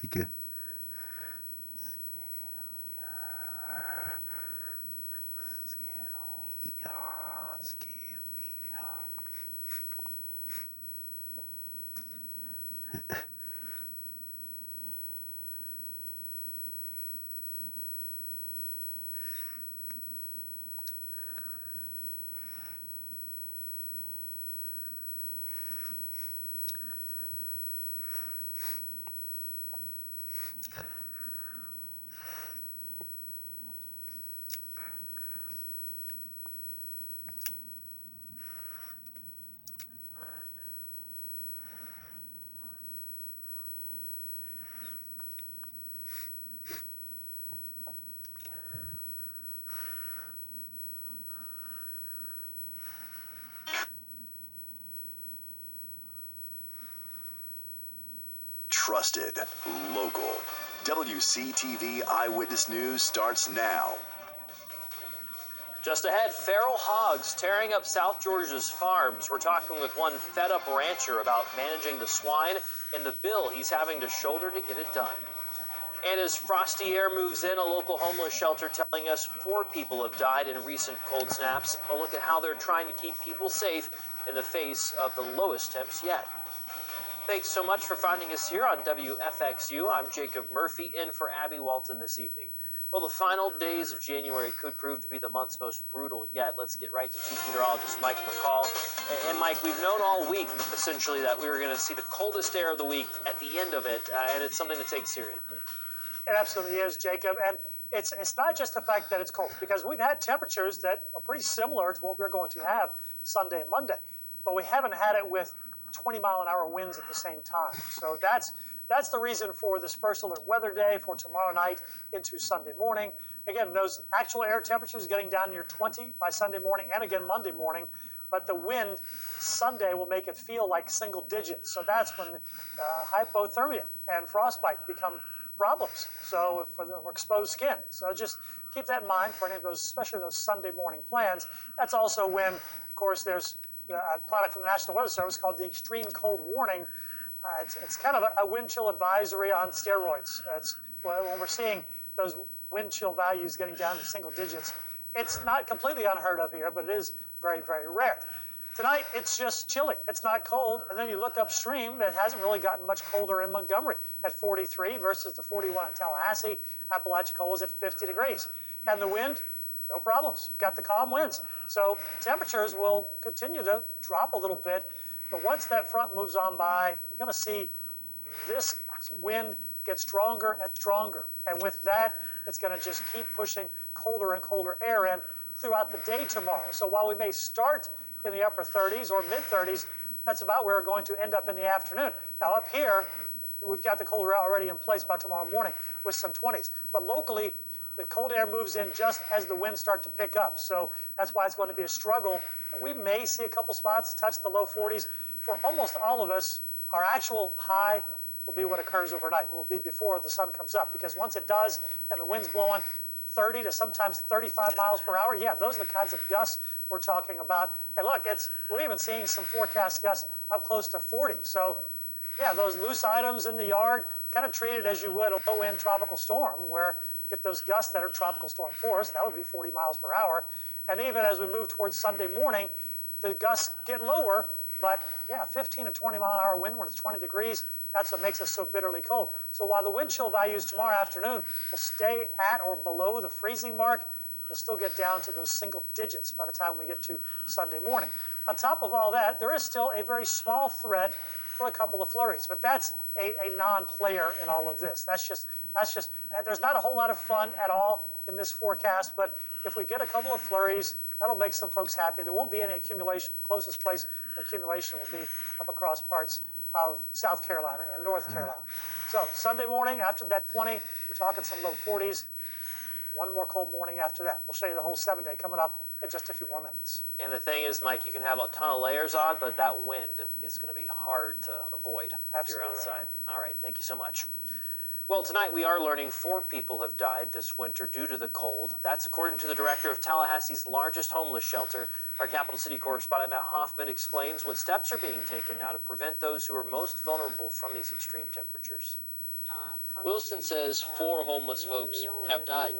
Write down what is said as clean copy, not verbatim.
Chica. Trusted, local. WCTV Eyewitness News starts now. Just ahead, feral hogs tearing up South Georgia's farms. We're talking with one fed-up rancher about managing the swine and the bill he's having to shoulder to get it done. And as frosty air moves in, a local homeless shelter telling us 4 people have died in recent cold snaps. A look at how they're trying to keep people safe in the face of the lowest temps yet. Thanks so much for finding us here on WFXU. I'm Jacob Murphy, in for Abby Walton this evening. Well, the final days of January could prove to be the month's most brutal yet. Let's get right to Chief Meteorologist Mike McCall. And Mike, we've known all week, essentially, that we were going to see the coldest air of the week at the end of it, and it's something to take seriously. It absolutely is, Jacob. And it's not just the fact that it's cold, because we've had temperatures that are pretty similar to what we're going to have Sunday and Monday, but we haven't had it with 20-mile-an-hour winds at the same time. So that's the reason for this first alert weather day for tomorrow night into Sunday morning. Again, those actual air temperatures getting down near 20 by Sunday morning and again Monday morning, but the wind Sunday will make it feel like single digits. So that's when hypothermia and frostbite become problems. So for the exposed skin. So just keep that in mind for any of those, especially those Sunday morning plans. That's also when, of course, there's a product from the National Weather Service called the Extreme Cold Warning. It's kind of a wind chill advisory on steroids. When we're seeing those wind chill values getting down to single digits, it's not completely unheard of here, but it is very, very rare. Tonight, it's just chilly. It's not cold. And then you look upstream, it hasn't really gotten much colder in Montgomery at 43 versus the 41 in Tallahassee. Apalachicola is at 50 degrees. And the wind, no problems. Got the calm winds. So temperatures will continue to drop a little bit. But once that front moves on by, you're going to see this wind get stronger and stronger. And with that, it's going to just keep pushing colder and colder air in throughout the day tomorrow. So while we may start in the upper 30s or mid-30s, that's about where we're going to end up in the afternoon. Now up here, we've got the cold air already in place by tomorrow morning with some 20s. But locally, the cold air moves in just as the winds start to pick up. So that's why it's going to be a struggle. We may see a couple spots touch the low 40s. For almost all of us, our actual high will be what occurs overnight. It will be before the sun comes up, because once it does and the wind's blowing 30 to sometimes 35 miles per hour, yeah, those are the kinds of gusts we're talking about. And look, we're even seeing some forecast gusts up close to 40. So yeah, those loose items in the yard, kind of treat it as you would a low-end tropical storm, where you get those gusts that are tropical storm force. That would be 40 miles per hour. And even as we move towards Sunday morning, the gusts get lower, but yeah, 15 to 20 mile an hour wind when it's 20 degrees, that's what makes us so bitterly cold. So while the wind chill values tomorrow afternoon will stay at or below the freezing mark, they'll still get down to those single digits by the time we get to Sunday morning. On top of all that, there is still a very small threat for a couple of flurries, but that's a non-player in all of this. That's just, there's not a whole lot of fun at all in this forecast, but if we get a couple of flurries, that'll make some folks happy. There won't be any accumulation. The closest place for accumulation will be up across parts of South Carolina and North Carolina. So Sunday morning, after that 20, we're talking some low 40s. One more cold morning after that. We'll show you the whole 7-day coming up in just a few more minutes. And the thing is, Mike, you can have a ton of layers on, but that wind is going to be hard to avoid if you're outside. Right. All right, thank you so much. Well, tonight we are learning 4 people have died this winter due to the cold. That's according to the director of Tallahassee's largest homeless shelter. Our Capital City correspondent Matt Hoffman explains what steps are being taken now to prevent those who are most vulnerable from these extreme temperatures. Wilson says 4 homeless folks have died.